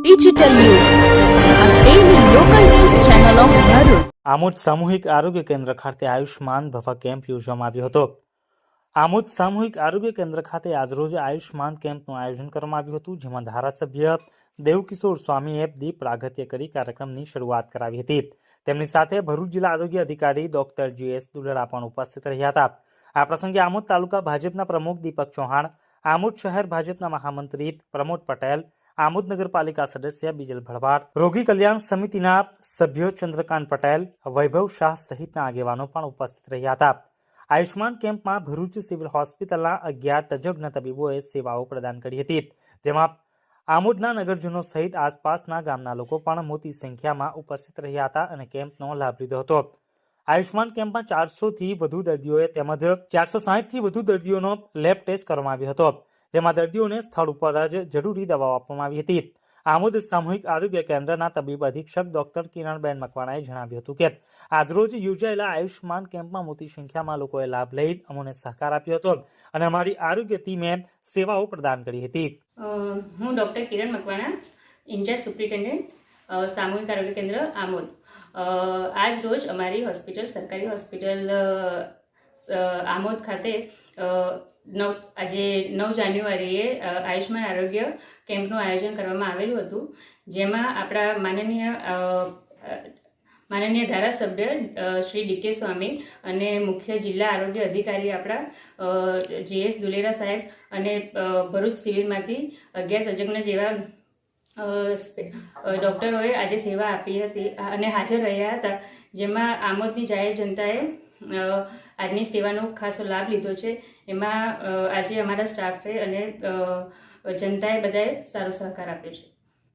Digital યુગ આ daily local news channel of Bharuch. Amod સામૂહિક આરોગ્ય કેન્દ્ર ખાતે આયુષ્માન ભવા કેમ્પ યોજવામાં આવ્યો હતો. આમોદ સામૂહિક આરોગ્ય કેન્દ્ર ખાતે આજરોજ આયુષ્માન કેમ્પનું આયોજન કરવામાં આવ્યું હતું, જેમાં ધારાસભ્ય દેવકિશોર સ્વામીએ દીપ પ્રાગટ્ય કરી કાર્યક્રમની શરૂઆત કરાવી હતી. તેમની સાથે ભરૂચ જિલ્લા આરોગ્ય અધિકારી ડોક્ટર GS દુલેરા પણ ઉપસ્થિત રહ્યા હતા. આ પ્રસંગે આમોદ તાલુકા ભાજપના પ્રમુખ દીપક ચૌહાણ, આમોદ શહેર ભાજપના મહામંત્રી પ્રમોદ પટેલ, આમોદ નગરપાલિકા સદસ્ય બીજલ ભરવાડ, રોગી કલ્યાણ સમિતિના સભ્યો ચંદ્રકાંત પટેલ, વૈભવ શાહ સહિતના આગેવાનો પણ ઉપસ્થિત રહ્યા હતા. આયુષ્માન કેમ્પમાં ભરૂચ સિવિલ હોસ્પિટલના 11 તજજ્ઞ તબીબોએ સેવાઓ પ્રદાન કરી હતી, જેમાં આમોદના નગરજનો સહિત આસપાસના ગામના લોકો પણ મોટી સંખ્યામાં ઉપસ્થિત રહ્યા હતા અને કેમ્પનો લાભ લીધો હતો. આયુષ્માન કેમ્પમાં 400થી વધુ દર્દીઓએ તેમજ 460થી વધુ દર્દીઓનો લેબ ટેસ્ટ કરવામાં આવ્યો હતો, જેમાં દર્દીઓને સ્થળ ઉપર જ જરૂરી દવાઓ આપવામાં આવી હતી. આમોદ સામૂહિક આરોગ્ય કેન્દ્રના તબીબ અધિક્ષક ડોક્ટર કિરણબેન મકવાણાએ જણાવ્યું હતું કે આજરોજ યોજાયેલા આયુષ્માન કેમ્પમાં મોટી સંખ્યામાં લોકોએ લાભ લઈ અમોને સહકાર આપ્યો હતો અને અમારી આરોગ્ય ટીમે સેવાઓ પ્રદાન કરી હતી. હું ડૉક્ટર કિરણ મકવાણા, ઇન્ચાર્જ સુપ્રિન્ટેન્ડન્ટ સામૂહિક આરોગ્ય કેન્દ્ર આમોદ. આજ રોજ અમારી હોસ્પિટલ, સરકારી હોસ્પિટલ આમોદ ખાતે આજે 9 જાન્યુઆરીએ આયુષ્માન આરોગ્ય કેમ્પનું આયોજન કરવામાં આવેલું હતું, જેમાં આપણા માનનીય ધારાસભ્ય શ્રી DK સ્વામી અને મુખ્ય જિલ્લા આરોગ્ય અધિકારી આપણા GS દુલેરા સાહેબ અને ભરૂચ સિવિલમાંથી 11 તજજ્ઞ જેવા ડૉક્ટરોએ આજે સેવા આપી હતી અને હાજર રહ્યા હતા, જેમાં આમોદની જાહેર જનતાએ આજની સેવાનો ખાસ લાભ લીધો છે. એમાં આજે અમારા સ્ટાફે અને જનતાએ બધાએ સારો સહકાર આપ્યો છે.